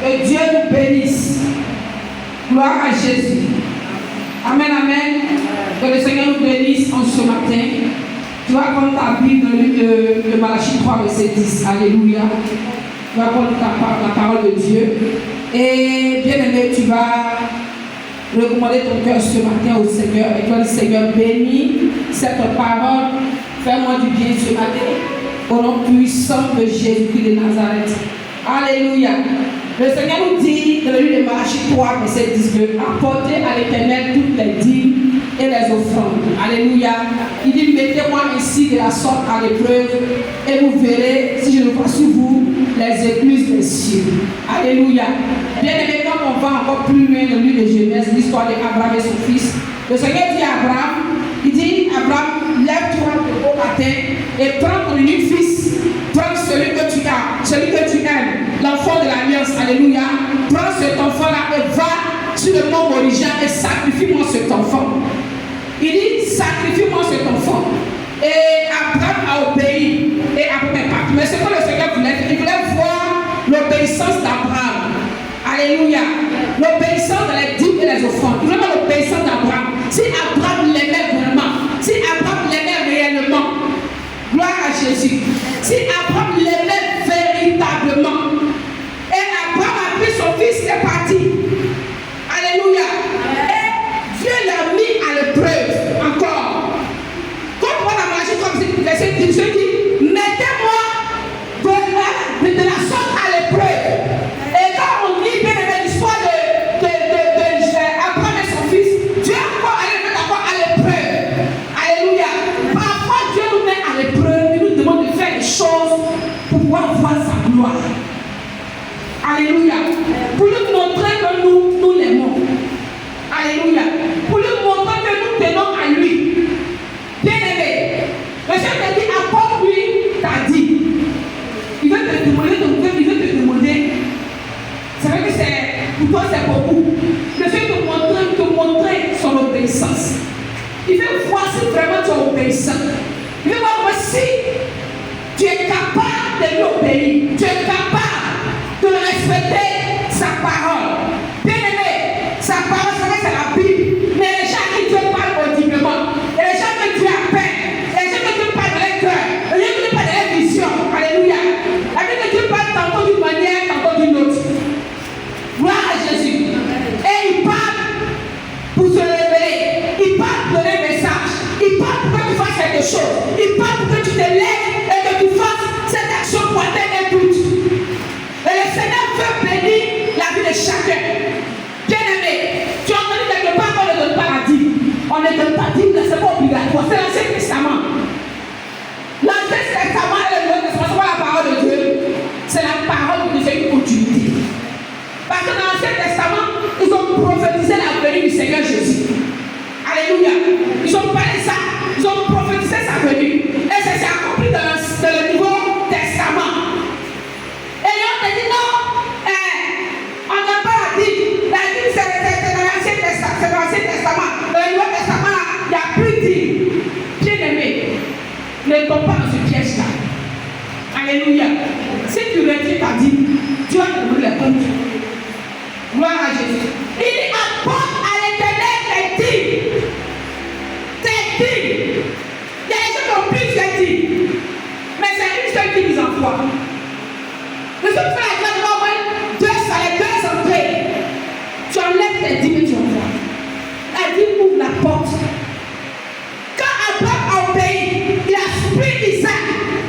Que Dieu nous bénisse. Gloire à Jésus. Amen, amen. Que le Seigneur nous bénisse en ce matin. Tu vas prendre ta Bible dans le livre de Malachie 3, verset 10. Alléluia. Tu vas prendre la parole de Dieu. Et bien aimé, tu vas recommander ton cœur ce matin au Seigneur. Et toi, le Seigneur, bénis cette parole. Fais-moi du bien ce matin. Au nom puissant de Jésus-Christ de Nazareth. Alléluia. Le Seigneur nous dit dans le livre de Malachie 3, verset 10 que apportez à l'Éternel toutes les dîmes et les offrandes. Alléluia. Il dit mettez-moi ainsi de la sorte à l'épreuve et vous verrez si je ne vois sur vous les écluses des cieux. Alléluia. Bien aimé, quand on va encore plus loin dans le livre de Genèse, l'histoire d'Abraham et son fils, le Seigneur dit à Abraham, il dit Abraham, lève-toi au matin et prends ton unique fils. Prends celui que tu as, celui que tu aimes, l'enfant de l'alliance, alléluia. Prends cet enfant-là et va sur le mont Moriah et sacrifie-moi cet enfant. Il dit, sacrifie-moi cet enfant. Et Abraham a obéi. Et Abraham pas. Mais c'est quoi le Seigneur voulait faire? Il voulait voir l'obéissance d'Abraham. Alléluia. L'obéissance dans les dîmes et les offrandes. Il voulait voir l'obéissance d'Abraham. Si Abraham l'aimait vraiment, si Abraham l'aimait réellement, gloire à Jésus. Si Abraham l'aimait véritablement, et Abraham a pris son fils et est parti. Alléluia. Et Dieu l'a mis à l'épreuve encore. Comme on a marché comme verset 10, Dieu dit, mettez-moi de la sorte à l'épreuve. Et quand on lit bien l'histoire Abraham et son fils, Dieu allait mettre encore à l'épreuve. Alléluia. Parfois Dieu nous met à l'épreuve, il nous demande de faire des choses pour pouvoir voir sa gloire. Alléluia. Pour nous montrer que nous l'aimons. Alléluia. Pour nous montrer que nous tenons à lui. Bien aimé. Le Seigneur te dit, apporte-lui ta dîme. Il veut te demander ton cœur, il veut te demander. C'est vrai que pour toi c'est beaucoup. Le Seigneur te montrer son obéissance. Il veut voir si vraiment tu es obéissant. Il veut voir si tu es capable de lui obéir. Tu es capable de respecter sa parole. Bien aimé, sa parole, c'est la Bible. Mais les gens qui Dieu parle audiblement, et les gens que Dieu appelle, et les gens que Dieu parle dans les cœurs, les gens que Dieu parle dans les visions. Alléluia. La Bible que Dieu parle tantôt d'une manière, tantôt d'une autre. Gloire à Jésus. Et il parle pour se révéler. Il parle pour donner un message. Il parle pour que tu fasses quelque chose. Il parle pour que tu te lèves et que tu fasses cette action pour atteindre un but. Et le Seigneur veut bénir la vie de chacun. Bien aimé, tu as entendu quelque part qu'on ne donne pas la dîme. On ne donne pas la dîme, c'est pas obligatoire. C'est l'Ancien Testament. L'Ancien Testament et le Nouveau Testament, c'est pas la parole de Dieu. C'est la parole de Dieu qui continue. Parce que dans l'Ancien Testament, ils ont prophétisé la venue du Seigneur Jésus. Alléluia. Ils ont parlé ça. Ils ont prophétisé sa venue. Et ça s'est accompli dans le Nouveau Testament. Et ils ont dit non, on n'a pas la dîme. La dîme, c'est dans l'Ancien Testament. Dans le Nouveau Testament, il n'y a plus de dîme. Bien aimé, ne tombe pas dans ce piège-là. Alléluia. Si tu retires ta dîme, Dieu va te donner les comptes. Gloire à Jésus. Il dit apporte à l'Éternel tes dîmes. Tes dîmes. Il y a des gens qui ont plusieurs dîmes. Mais c'est une seule dîme qu'ils envoient. Le seul fait la grâce de m'envoyer deux salaires, deux entrées. Tu enlèves tes dîmes et tu envoies. La dîme ouvre la porte. Quand Abraham a obéi, il a pris Isaac,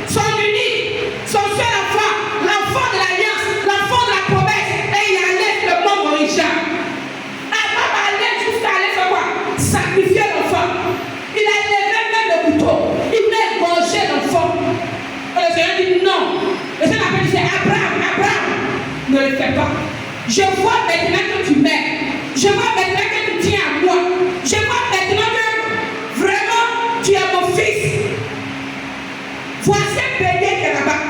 son unique, son seul enfant, l'enfant de l'alliance, l'enfant de la promesse, et il enlève le mont Moriah. Abraham allait jusqu'à aller faire quoi? Sacrifier l'enfant. Il a levé même le couteau. Il voulait égorger l'enfant. Et le Seigneur dit non. Le Seigneur appelle dit Abraham, ne le fais pas. Je vois maintenant que tu m'aimes. Je vois maintenant que tu tiens à moi. Je vois maintenant que vraiment tu es mon fils. Voici un bélier qui est là-bas,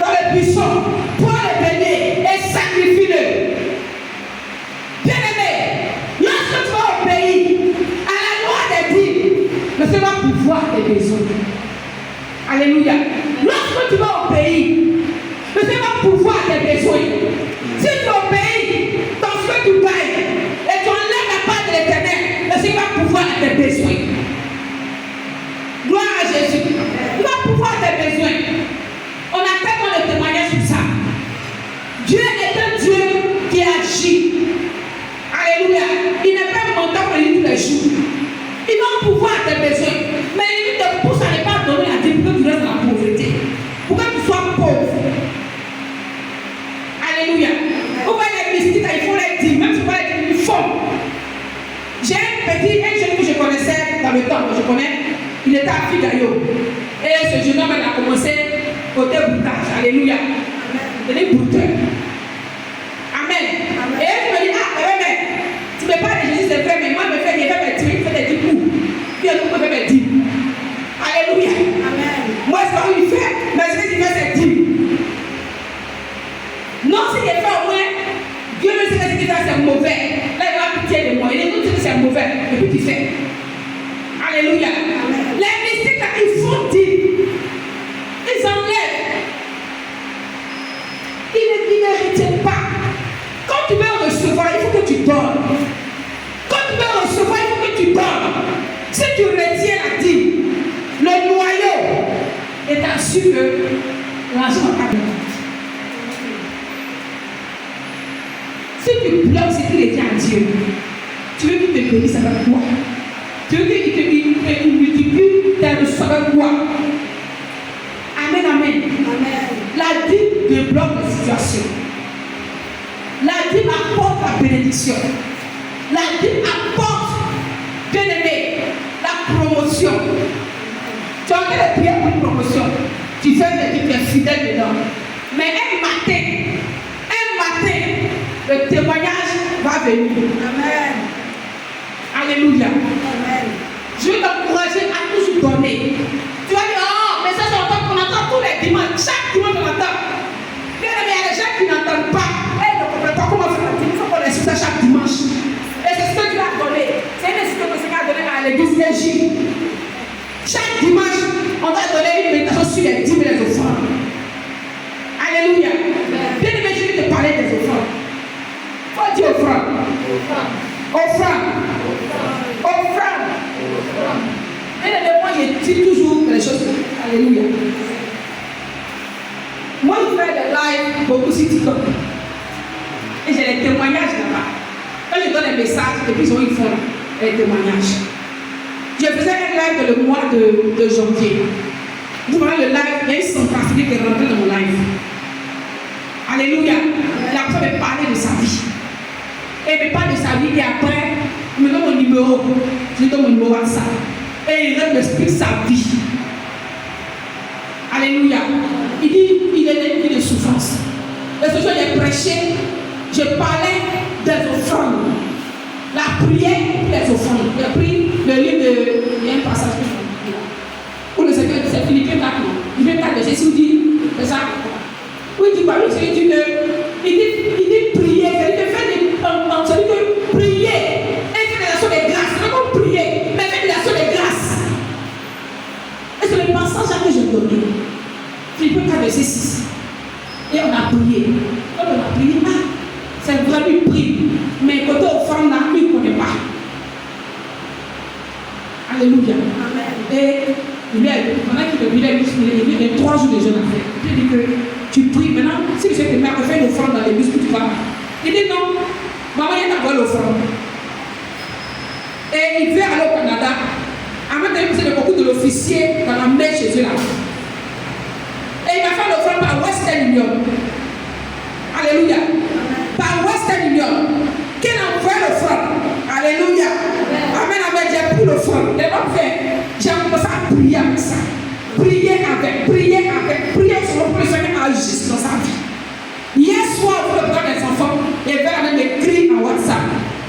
dans le buisson. Prends le bélier et sacrifie-le. Bien aimé, lorsque tu vas obéir à la loi des dîmes, le Seigneur va pouvoir tes besoins. Alléluia. Lorsque tu vas obéir, le Seigneur va pouvoir tes besoins. Si tu obéis dans ce que tu gagnes et tu enlèves la part de l'Éternel, le Seigneur va pouvoir à tes besoins. Gloire à Jésus. Il va pouvoir à tes besoins. On a tellement de témoignages sur ça. Dieu est un Dieu qui agit. Alléluia. Il n'est pas menteur pour lui tous les jours. Il va pouvoir à tes besoins. Mais il te pousse à ne pas donner à Dieu pour que tu restes dans la pauvreté. Pour que tu sois pauvre. Alléluia. Vous voyez les mystiques, il faut les dire. Même si vous les dire, ils font. J'ai un jeune que je connaissais dans le temps, je connais. Il était à Figayo. Et ce jeune homme a commencé côté boutage. Alléluia. Il est bouteur. Amen. Et elle me dit, mais tu me parles de Jésus, c'est vrai, mais moi, je fais mes trucs, je fais des 10 coups. Puis elle me fait mes 10. Alléluia. Amen. Moi, c'est pas où il fait, mais ce qu'il fait, c'est 10. Non, si il fait au moins, Dieu me sait que ce qu'il fait, c'est mauvais. Là, il va pitié de moi. Il dit que c'est mauvais. Et puis tu fais. Alléluia. Amen. Les mystiques, là, ils font 10. Ils enlèvent. Ils ne retiennent pas. Quand tu veux recevoir, il faut que tu donnes. Quand tu veux recevoir, il faut que tu donnes. Si tu retiens la dîme, le noyau est assuré que l'argent va pas venir. Si tu bloques ce qu'il est à Dieu, tu veux qu'il te bénisse avec quoi? Tu veux qu'il te multiplie tes ressources avec quoi? Amen, amen. Amen. La dîme débloque la situation. La dîme apporte la bénédiction. La dîme apporte, bien aimé, la promotion. Tu as envie de prier pour une promotion. Tu fais des trucs, tu es fidèle dedans. Mais un matin, le témoignage va venir. Amen. Alléluia. Amen. Je vais t'encourager à toujours donner. Tu vas dire, oh, mais ça, c'est entend qu'on entend tous les dimanches. Chaque dimanche, on entend. Bien aimé, il y a des gens qui n'entendent pas. Ils ne comprennent pas comment faire la dîme. Il faut qu'on les suive chaque dimanche. Et c'est ce que Dieu a donné. C'est une décision que le Seigneur a donnée à l'église d'Égypte. Chaque dimanche, on va donner une méditation sur les dîmes et les offrandes. Alléluia. Bien aimé, je vais te parler des offrandes. Faut dire offrande. Offrande. Bien aimé, moi je dis toujours les choses. Alléluia. Moi je fais des lives beaucoup sur TikTok. Et j'ai des témoignages là-bas. Quand je donne des messages, et puis ils font des témoignages. Je faisais un live le mois de janvier. Vous voyez le live, il y a une centrafrique qui est rentrée dans mon live. Alléluia. La personne me parlait de sa vie. Et me parle de sa vie et après, il me donne mon numéro. Je lui donne mon numéro à ça. Et il m'explique sa vie. Alléluia. Il dit, il est une vie de souffrance. Et ce jour, j'ai prêché, je parlais des offrandes. La prière pour les offrandes. J'ai pris le livre de. Il y a un passage que je dis là. Où le Seigneur dit, c'est Philippiens 4. Philippiens 4 de Jésus dit, c'est ça. Oui, il dit quoi? Le Seigneur dit que. Il dit prier. C'est-à-dire que prier. Et faire des actions de grâce. C'est pas comme prier, mais faire des actions de grâce. Et c'est le message que je donnais. Philippiens 4 verset 6. Et on a prié. Quand on a prié, c'est vraiment une prière. Mais côté offrande, il ne connaît pas. Alléluia. Amen. Et pendant qu'il est il y a 3 jours de jeûne à faire. Il dit que tu pries maintenant. Si tu sais que mère fait l'offrande dans l'église, tu vas. Il dit non. Maman, il y a d'abord l'offrande. Et il veut aller au Canada. Avant d'aller pousser beaucoup de l'officier dans la mer chez eux là. Et il va faire l'offrande par Western Union. Alléluia. Par Western Union. Quel envoie l'offrande? Alléluia. Amen, amen. J'ai pris l'offrande. J'ai commencé à prier avec ça. Prier sur le Seigneur agisse dans sa vie. Hier soir, pour le prendre des enfants, il y avait m'écrit en WhatsApp.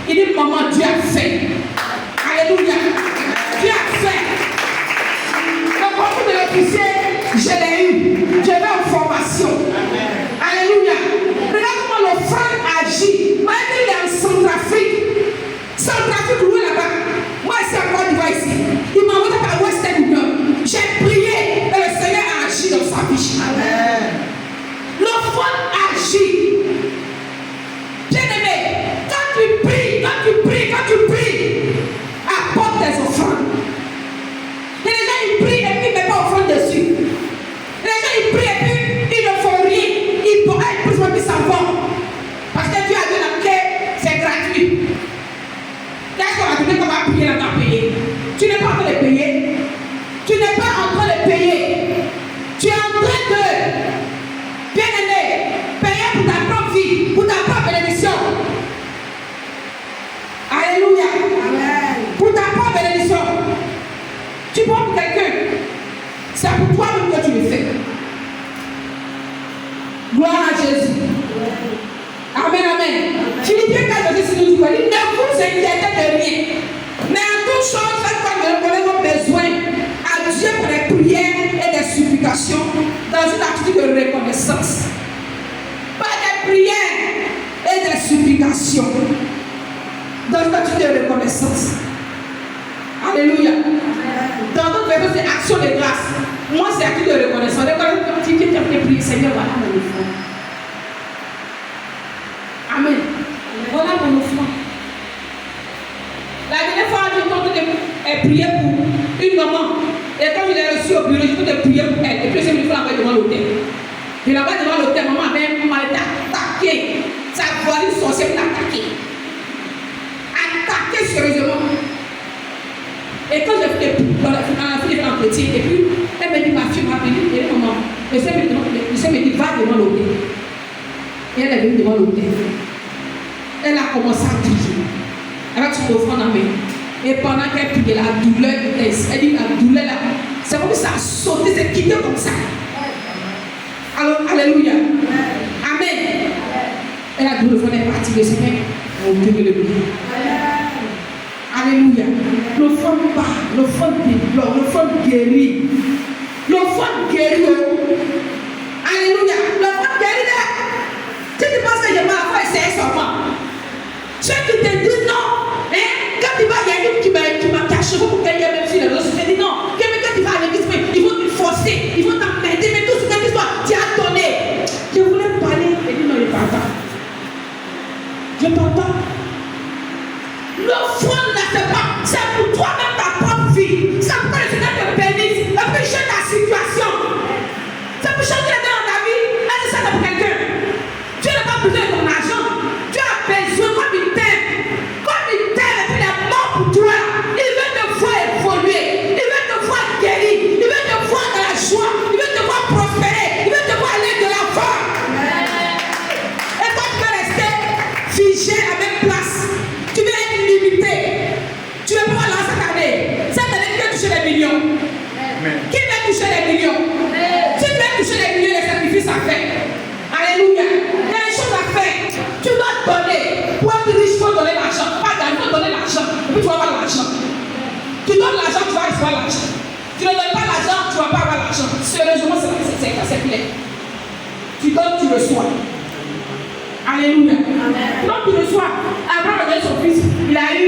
Il dit, maman, Dieu a fait. Alléluia. Dieu a fait. Le concours de l'officier, je l'ai eu. J'avais une formation. Alléluia. Regarde comment l'offrande agit. Moi, il est en Centrafrique. Centrafrique, où là-bas? Moi, c'est en Côte d'Ivoire ici. Il m'a envoyé par Western Union. J'ai prié et le Seigneur a agi dans sa vie. Amen. L'offrande agit. Tu n'es pas en train de payer. Tu n'es pas en train de payer. Tu es en train de, bien aimé, payer pour ta propre vie, pour ta propre bénédiction. Alléluia. Amen. Pour ta propre bénédiction. Tu prends pour quelqu'un. C'est pour toi-même que tu le fais. Gloire à Jésus. Amen, amen. Philippiens 4, verset 6 nous dit, ne vous inquiétez de rien. Mais en toute chose, faites comme vous avez vos besoins à Dieu pour des prières et des supplications dans une attitude de reconnaissance. Pas des prières et des supplications dans une attitude de reconnaissance. Alléluia. Dans d'autres versions, c'est action de grâce. Moi, c'est attitude de reconnaissance. Reconnaissance, tu as prié, Seigneur, voilà mon offrande. Amen. Voilà mon offrande. La dernière fois, j'ai prié pour une maman. Et quand je l'ai reçue au bureau, j'ai prié pour elle. Et puis, j'ai mis l'envoyer devant l'hôtel. Je l'envoie devant l'hôtel, maman avait été attaquée. Sa voix une sorcière m'a attaqué. Attaquée sérieusement. Et quand j'ai fait l'entretien, et puis elle m'a dit, ma fille m'a appelé, et maman, je sais me dit, va devant l'hôtel. Et elle est venue devant l'hôtel. Elle a commencé à prier. Avec son offrande en main. Et pendant qu'elle priait, la douleur, elle dit, la douleur là, c'est comme ça a sauté, c'est quitté comme ça. Alors, alléluia. Amen. Et la douleur est partie de ses mains. On peut le dire. Alléluia. L'offrande part, l'offrande développe, l'offrande guérit. L'offrande guérit. Alléluia. L'offrande guérit. Si tu penses que je vais faire essayer seulement, ceux qui te disent non, hein, quand tu vas, il y a une qui m'a caché pour qu'elle même sur les réseaux sociaux. Je dis non, quand tu vas à l'église, ils vont te forcer, ils vont t'emmerder, mais tout ce que tu as donné. Je voulais parler, elle dit non, je ne parle pas. Je ne parle pas. L'offrande ne fait pas, c'est pour toi-même ta propre vie. C'est pour que le Seigneur te bénisse, et puis change ta situation. C'est pour changer les dans ta vie. Elle dit ça pour quelqu'un. Tu n'as pas besoin de ton argent. Tu as besoin comme il t'aime. Comme il t'aime et puis il est mort pour toi. Il veut te voir évoluer. Il veut te voir guérir. Il veut te voir dans la joie. Il veut te voir prospérer. Il veut te voir aller de l'avant. Et toi tu peux rester figé à la même place. Tu veux être limité. Tu veux pas lancer ta année. Cette année, tu veux toucher les millions. Qui veut toucher les millions? Si tu veux toucher les millions, les sacrifices à faire. Alléluia. Il y a des choses à faire. Tu dois donner. Pour être riche, il faut donner l'argent. Pas d'argent, il faut donner l'argent. Et puis tu vas avoir l'argent. Tu donnes l'argent, tu vas recevoir l'argent. Tu ne donnes pas l'argent, tu ne vas pas avoir l'argent. Sérieusement, c'est clair. Tu donnes, tu reçois. Alléluia. Donc tu reçois. Abraham a donné son fils. Il a eu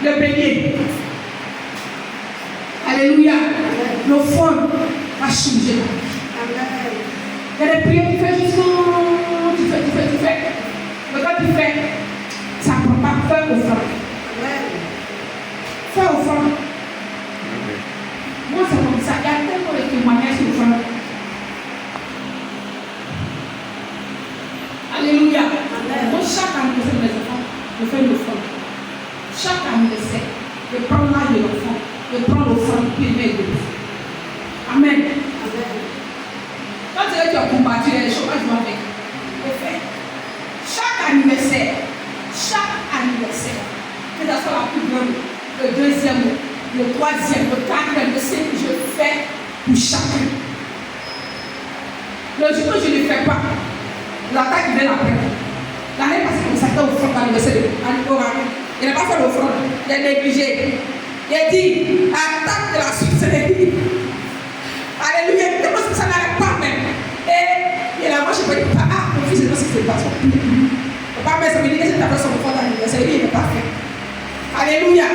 le bélier. Alléluia. L'offrande va changer la vie. Il y a des prières qui font justement. Tu fais. Mais quand tu fais, ça ne prend pas. Fais offrande. Fais offrande. Moi, c'est comme ça. Il y a tellement de témoignages d'offrande. Alléluia. Moi, chaque anniversaire de mes enfants, je fais une offrande. Chaque anniversaire, je prends l'âge de l'enfant, je prends l'offrande, puis je mets de l'offrande. Amen. Quand tu as combattu les choses, je m'en fais. Je fais. Chaque anniversaire, que ce soit la plus grande, le deuxième, le troisième, le quatrième, le cinquième, je fais pour chacun. Le jour où je ne le fais pas, l'attaque vient après. L'année passée, comme ça, il a offrande l'anniversaire il n'a pas fait l'offrande, il a négligé. Il a dit, attaque de la sorcellerie. Alléluia, ça n'arrête pas même. Et là, moi, je peux dire, mon fils, je ne sais pas ce qui se passe. Papa, mais ça me dit que c'est ta personne offrande l'anniversaire, il n'est pas fait. Alléluia.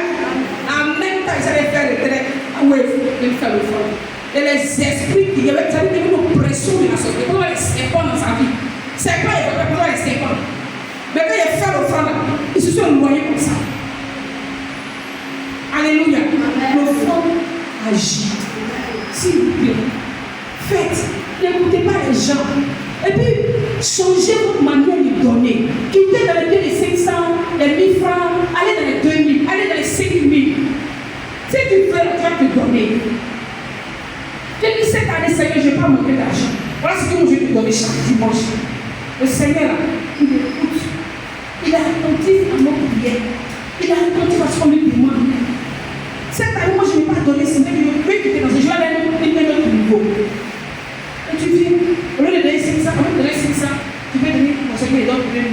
En même temps, ils allaient faire le traité. Ah oui, il fait l'offrande. Et les esprits qui avaient une oppression de la société, comment les serpents dans sa vie. C'est pas les comment les serpents. Mais quand il a fait l'offrande, ils se sont noyés comme ça. Alléluia. L'offrande agit. S'il vous plaît, faites. N'écoutez pas les gens. Et puis, changez votre manière de donner. Quittez dans les biens de 500, les 1000 francs, allez dans les 2000, allez dans les 5000. Si tu veux, tu vas te donner. Tu dis cette année, Seigneur, je ne vais pas manquer d'argent. Voilà ce que je vais te donner chaque dimanche. Le Seigneur, il écoute. Il est attentif à nos prières. Il est attentif à ce qu'on lui demande. Cette année, moi, je ne vais pas donner. Seigneur, je veux que tu es dans ce jour là, il est notre niveau. Et tu viens, au lieu de donner 500, au lieu de donner 500, tu peux donner, mon Seigneur, il donne 2 000.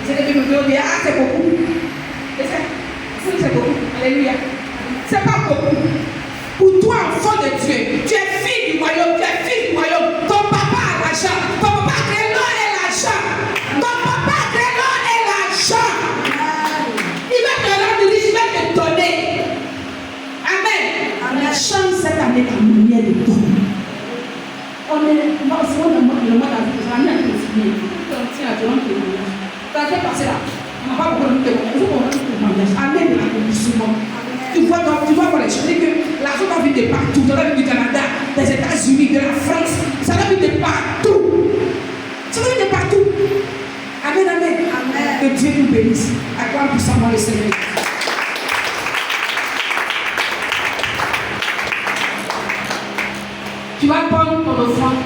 C'est que tu me dis, ah, c'est beaucoup. C'est beaucoup. Alléluia. C'est pas beaucoup. Pour toi, enfant de Dieu, tu es fille du royaume, tu es fille du royaume. Ton papa a l'argent. Ton papa a créé l'or et l'argent. Ton papa a créé l'or et l'argent. Il va te rendre riche, il va te donner. Amen. Change cette année ta manière de donner. On est dans le mois d'avril, on a mis un peu de signer. Tiens, tu rentres le mariage. Tu as passé là. On n'a pas beaucoup de témoignages. Il faut qu'on rentre le mariage. Amen de l'accomplissement. Tu vois pour les choses que l'argent va venir de partout. Ça va venir du Canada, des États-Unis, de la France. Ça va venir de partout. Ça va venir de partout. Amen, amen. Que Dieu nous bénisse. Acclame puissamment le Seigneur. Tu vas prendre ton offrande.